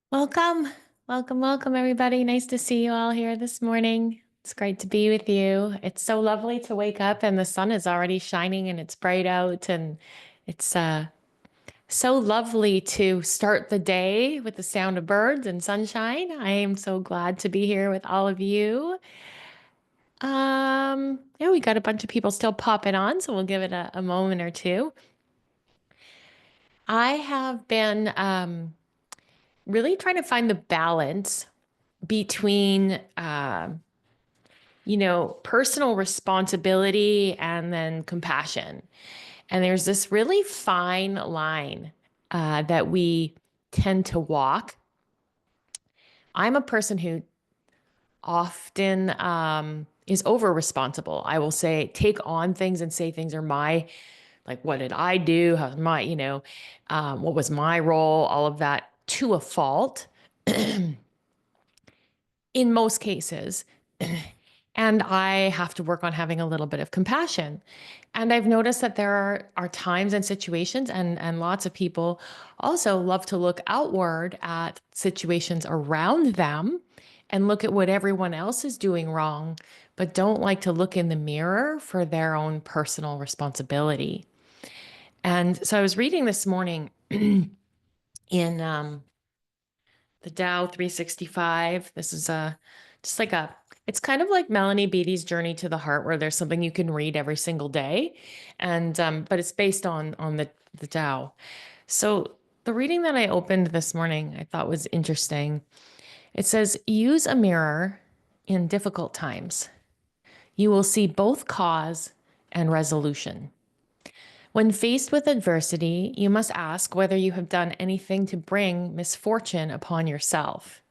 Welcome, welcome, everybody. Nice to see you all here this morning. It's great to be with you. It's so lovely to wake up and the sun is already shining and it's bright out, and it's so lovely to start the day with the sound of birds and sunshine. I am so glad to be here with all of you. Yeah, we got a bunch of people still popping on, so we'll give it a moment or two. I have been really trying to find the balance between personal responsibility and then compassion. And there's this really fine line that we tend to walk. I'm a person who often is over responsible. I will say, take on things and say things are my, like, what did I do? How's my, what was my role? All of that to a fault in most cases. And I have to work on having a little bit of compassion. And I've noticed that there are times and situations, and lots of people also love to look outward at situations around them and look at what everyone else is doing wrong, but don't like to look in the mirror for their own personal responsibility. And so I was reading this morning in the Dow 365. This is just like it's kind of like Melanie Beattie's Journey to the Heart, where there's something you can read every single day, and but it's based on the Dow. So the reading that I opened this morning, I thought was interesting. It says, "Use a mirror in difficult times. You will see both cause and resolution. When faced with adversity, you must ask whether you have done anything to bring misfortune upon yourself.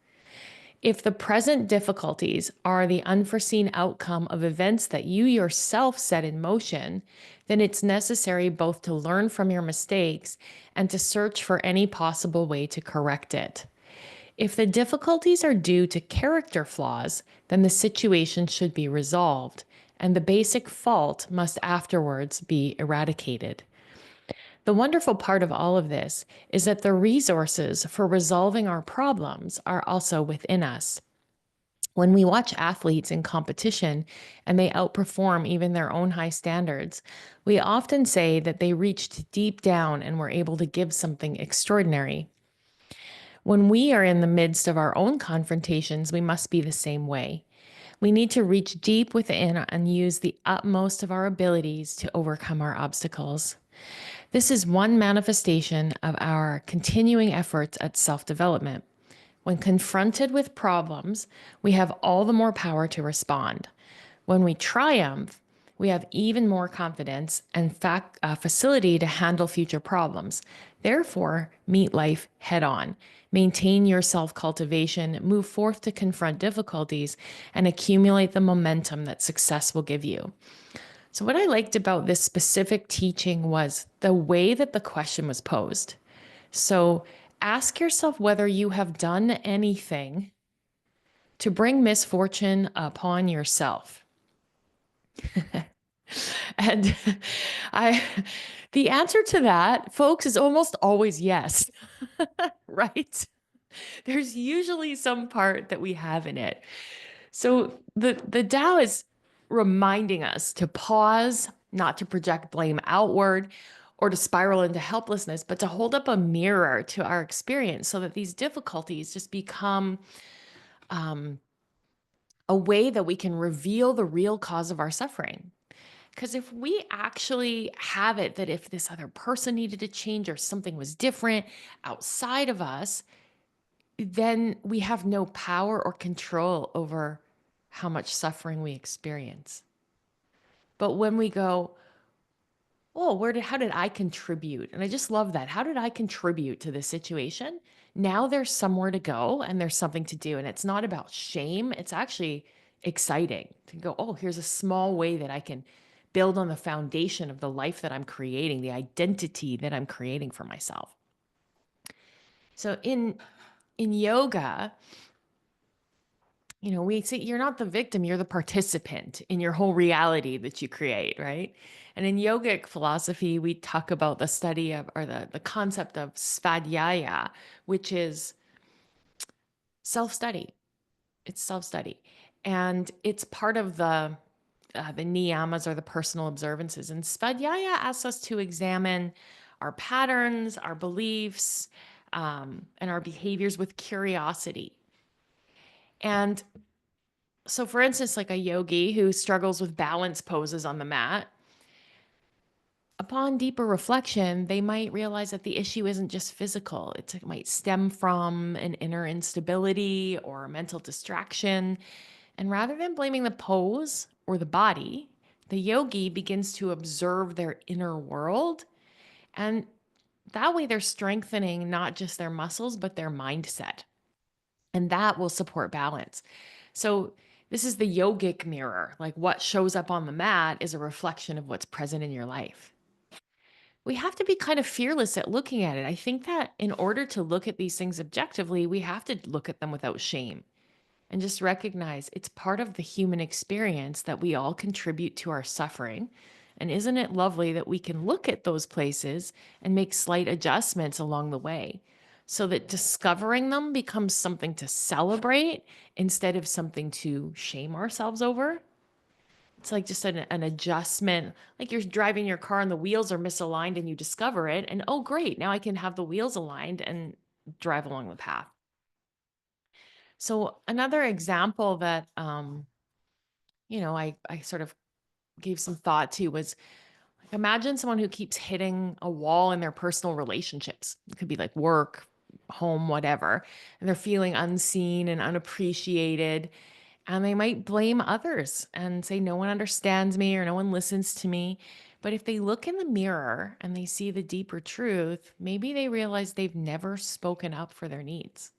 If the present difficulties are the unforeseen outcome of events that you yourself set in motion, then it's necessary both to learn from your mistakes and to search for any possible way to correct it. If the difficulties are due to character flaws, then the situation should be resolved, and the basic fault must afterwards be eradicated. The wonderful part of all of this is that the resources for resolving our problems are also within us. When we watch athletes in competition and they outperform even their own high standards, we often say that they reached deep down and were able to give something extraordinary. When we are in the midst of our own confrontations, we must be the same way. We need to reach deep within and use the utmost of our abilities to overcome our obstacles. This is one manifestation of our continuing efforts at self development. When confronted with problems, we have all the more power to respond. When we triumph, we have even more confidence and facility to handle future problems. Therefore, meet life head on. Maintain your self cultivation, move forth to confront difficulties, and accumulate the momentum that success will give you. So, what I liked about this specific teaching was the way that the question was posed. So, ask yourself whether you have done anything to bring misfortune upon yourself. And I the answer to that, folks, is almost always yes. Right? There's usually some part that we have in it. So the Tao is reminding us to pause, not to project blame outward or to spiral into helplessness, but to hold up a mirror to our experience so that these difficulties just become um, a way that we can reveal the real cause of our suffering. Because if we actually have it that if this other person needed to change or something was different outside of us, then we have no power or control over how much suffering we experience. But when we go, oh, how did I contribute? And I just love that. How did I contribute to this situation? Now there's somewhere to go and there's something to do. And it's not about shame. It's actually exciting to go, oh, here's a small way that I can build on the foundation of the life that I'm creating, the identity that I'm creating for myself. So in yoga, we say you're not the victim, you're the participant in your whole reality that you create, right? And in yogic philosophy, we talk about the study of, or the concept of svadhyaya, which is Self-study. It's self-study. And it's part of the niyamas or the personal observances. And Spadhyaya asks us to examine our patterns, our beliefs, and our behaviors with curiosity. And so, for instance, like a yogi who struggles with balance poses on the mat, upon deeper reflection, they might realize that the issue isn't just physical. It might stem from an inner instability or a mental distraction. And rather than blaming the pose or the body, the yogi begins to observe their inner world. And that way, they're strengthening not just their muscles, but their mindset. And that will support balance. So, this is the yogic mirror. Like what shows up on the mat is a reflection of what's present in your life. We have to be kind of fearless at looking at it. I think that in order to look at these things objectively, we have to look at them without shame and just recognize it's part of the human experience that we all contribute to our suffering. And isn't it lovely that we can look at those places and make slight adjustments along the way so that discovering them becomes something to celebrate instead of something to shame ourselves over? It's like just an adjustment, like you're driving your car and the wheels are misaligned and you discover it. And oh, great, now I can have the wheels aligned and drive along the path. So another example that I sort of gave some thought to was like imagine someone who keeps hitting a wall in their personal relationships. It could be like work, home, whatever, and they're feeling unseen and unappreciated. And they might blame others and say, no one understands me or no one listens to me. But if they look in the mirror and they see the deeper truth, maybe they realize they've never spoken up for their needs.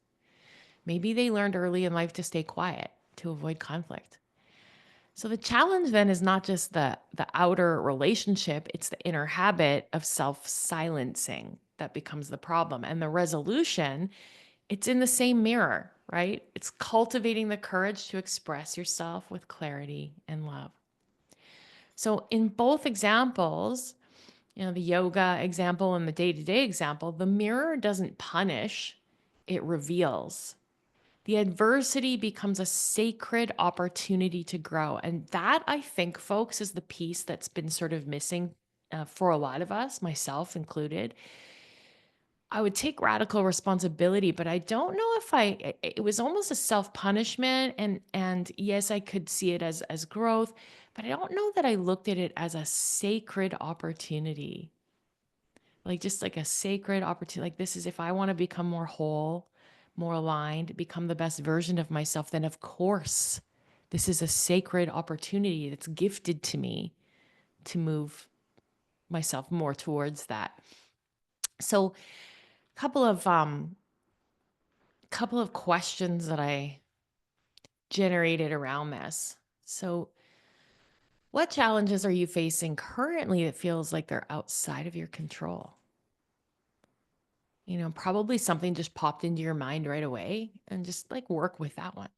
Maybe they learned early in life to stay quiet, to avoid conflict. So the challenge then is not just the outer relationship, it's the inner habit of self-silencing that becomes the problem. And the resolution, it's in the same mirror, right? It's cultivating the courage to express yourself with clarity and love. So in both examples, the yoga example and the day-to-day example, the mirror doesn't punish, it reveals. The adversity becomes a sacred opportunity to grow. And that, I think, folks, is the piece that's been sort of missing for a lot of us, myself included. I would take radical responsibility, but I don't know if it was almost a self-punishment. And yes, I could see it as growth, but I don't know that I looked at it as a sacred opportunity. Like just like a sacred opportunity. Like this is if I want to become more whole, more aligned, become the best version of myself, then of course, this is a sacred opportunity that's gifted to me to move myself more towards that. So, couple of questions that I generated around this. So, what challenges are you facing currently that feels like they're outside of your control? Probably something just popped into your mind right away and just like work with that one.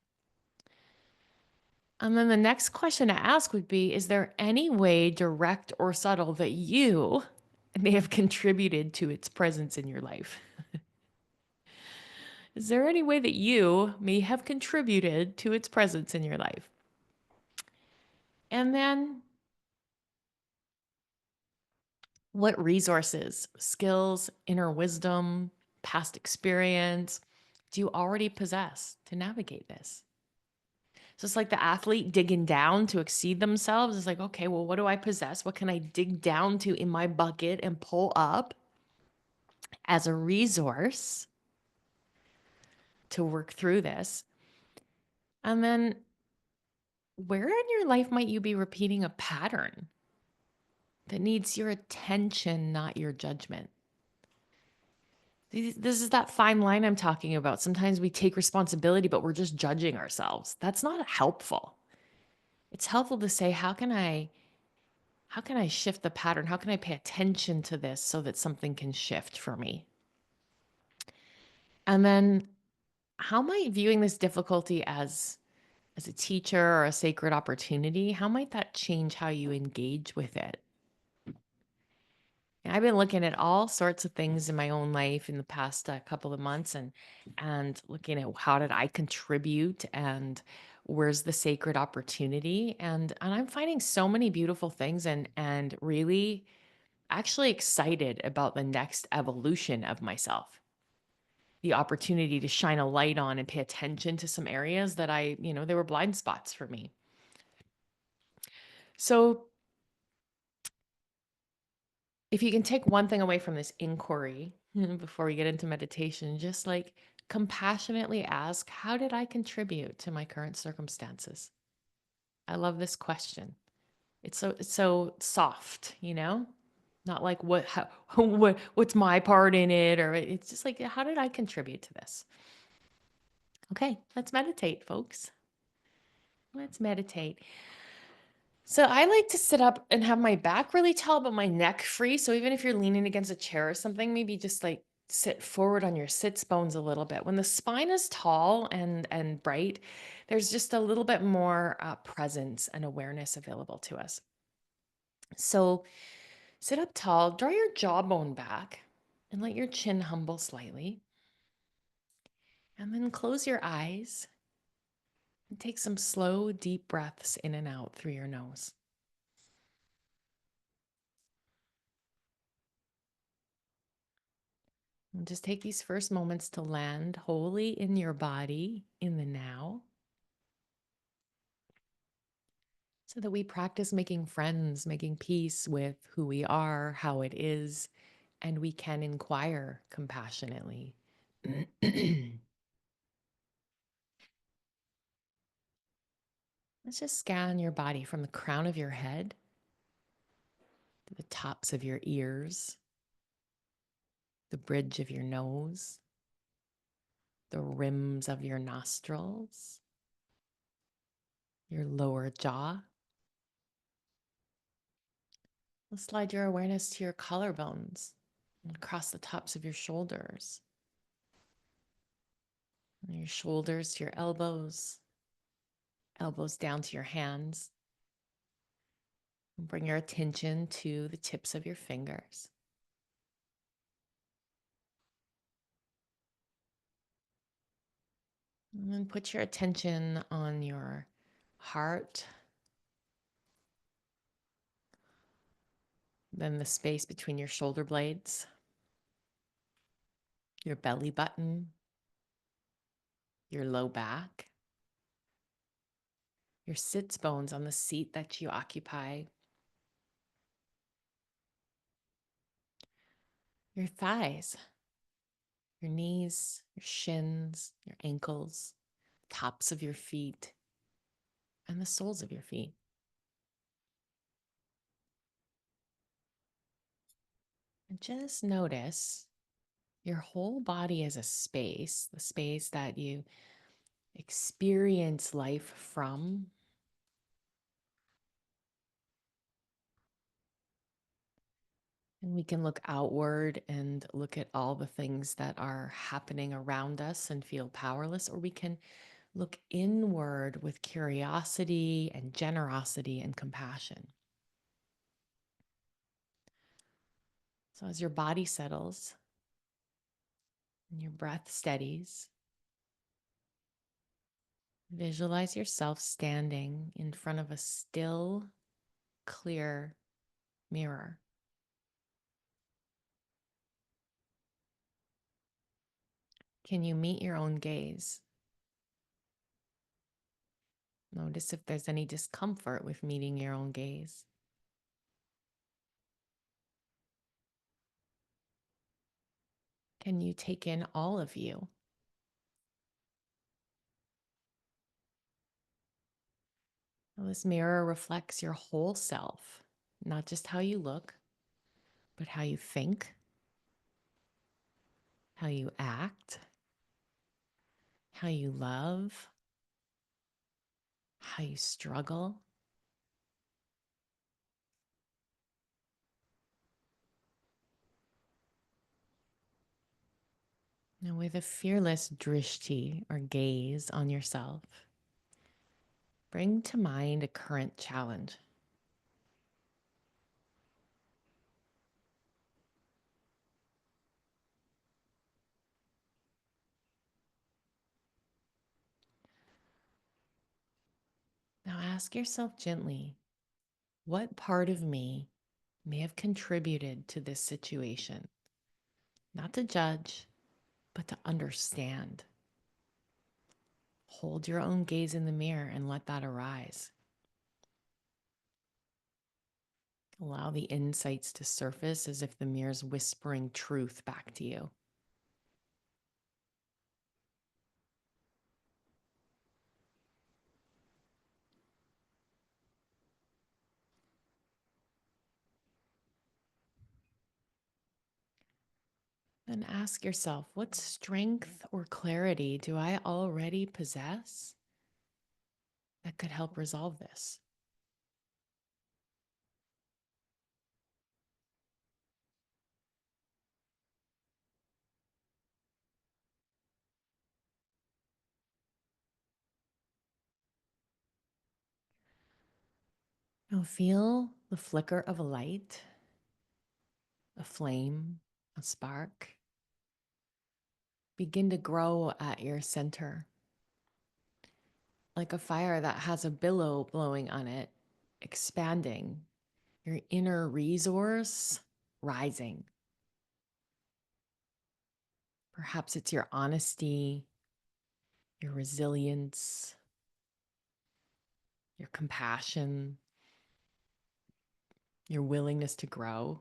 And then the next question to ask would be, is there any way, direct or subtle, that you may have contributed to its presence in your life? Is there any way that you may have contributed to its presence in your life? And then what resources, skills, inner wisdom, past experience do you already possess to navigate this? So it's like the athlete digging down to exceed themselves. It's like, okay, well, what do I possess? What can I dig down to in my bucket and pull up as a resource to work through this? And then where in your life might you be repeating a pattern that needs your attention, not your judgment? This is that fine line I'm talking about. Sometimes we take responsibility, but we're just judging ourselves. That's not helpful. It's helpful to say, how can I shift the pattern? How can I pay attention to this so that something can shift for me? And then how might viewing this difficulty as a teacher or a sacred opportunity, how might that change how you engage with it? And I've been looking at all sorts of things in my own life in the past couple of months, and looking at how did I contribute, and where's the sacred opportunity, and I'm finding so many beautiful things, and really actually excited about the next evolution of myself. The opportunity to shine a light on and pay attention to some areas that there were blind spots for me. So, if you can take one thing away from this inquiry before we get into meditation, just like compassionately ask, how did I contribute to my current circumstances? I love this question. It's so soft, Not like what's my part in it, or it's just like, how did I contribute to this? Okay, let's meditate, folks. Let's meditate. So I like to sit up and have my back really tall, but my neck free. So even if you're leaning against a chair or something, maybe just like sit forward on your sits bones a little bit. When the spine is tall and bright, there's just a little bit more presence and awareness available to us. So sit up tall, draw your jawbone back, and let your chin humble slightly. And then close your eyes and take some slow, deep breaths in and out through your nose. And just take these first moments to land wholly in your body in the now, so that we practice making friends, making peace with who we are, how it is, and we can inquire compassionately. Let's just scan your body from the crown of your head to the tops of your ears, the bridge of your nose, the rims of your nostrils, your lower jaw. Let's slide your awareness to your collarbones and across the tops of your shoulders, and your shoulders to your elbows, elbows down to your hands. And bring your attention to the tips of your fingers. And then put your attention on your heart, then the space between your shoulder blades, your belly button, your low back, your sits bones on the seat that you occupy, your thighs, your knees, your shins, your ankles, tops of your feet, and the soles of your feet. And just notice your whole body as a space, the space that you experience life from. And we can look outward and look at all the things that are happening around us and feel powerless, or we can look inward with curiosity and generosity and compassion. So as your body settles and your breath steadies, visualize yourself standing in front of a still, clear mirror. Can you meet your own gaze? Notice if there's any discomfort with meeting your own gaze. Can you take in all of you? Well, this mirror reflects your whole self, not just how you look, but how you think, how you act, how you love, how you struggle. And with a fearless drishti or gaze on yourself, bring to mind a current challenge. ask yourself gently, what part of me may have contributed to this situation? Not to judge, but to understand. Hold your own gaze in the mirror and let that arise. Allow the insights to surface as if the mirror's whispering truth back to you. Then ask yourself, what strength or clarity do I already possess that could help resolve this? Now feel the flicker of a light, a flame, a spark begin to grow at your center, like a fire that has a billow blowing on it, expanding, your inner resource rising. Perhaps it's your honesty, your resilience, your compassion, your willingness to grow.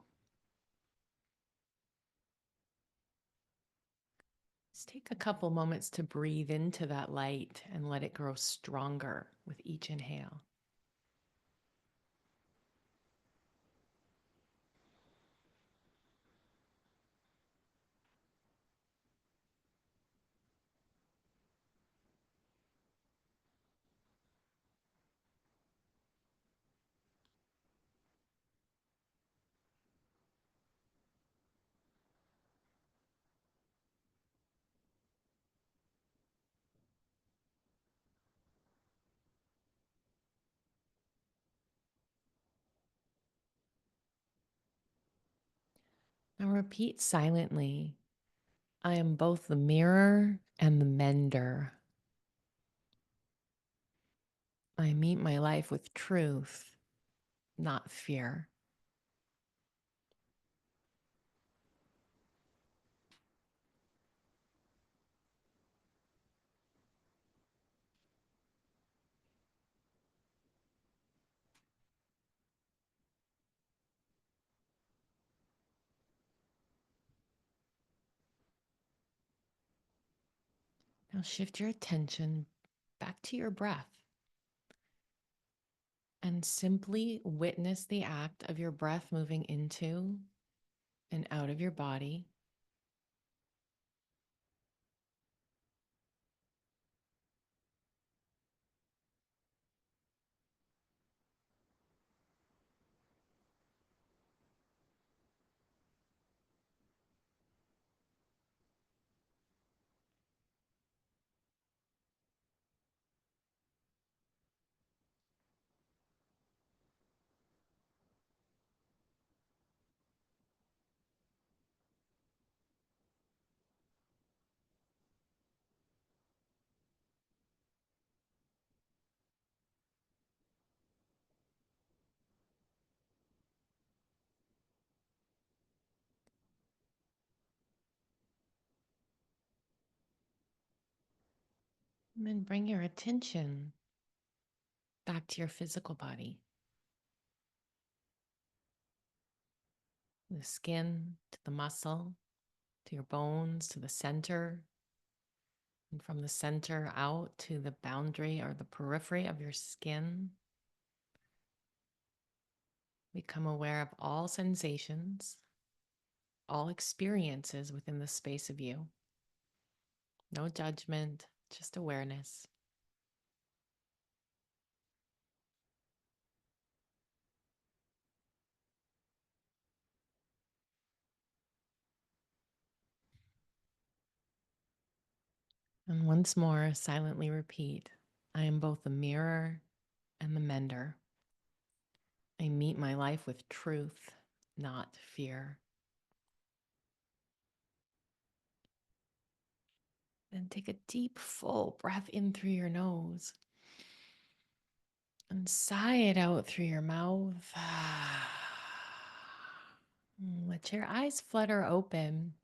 Just take a couple moments to breathe into that light and let it grow stronger with each inhale. Now repeat silently, I am both the mirror and the mender. I meet my life with truth, not fear. Now shift your attention back to your breath and simply witness the act of your breath moving into and out of your body. And then bring your attention back to your physical body, the skin to the muscle, to your bones, to the center, and from the center out to the boundary or the periphery of your skin. Become aware of all sensations, all experiences within the space of you. No judgment, just awareness. And once more, silently repeat, I am both the mirror and the mender. I meet my life with truth, not fear. Then take a deep, full breath in through your nose. And sigh it out through your mouth. Let your eyes flutter open.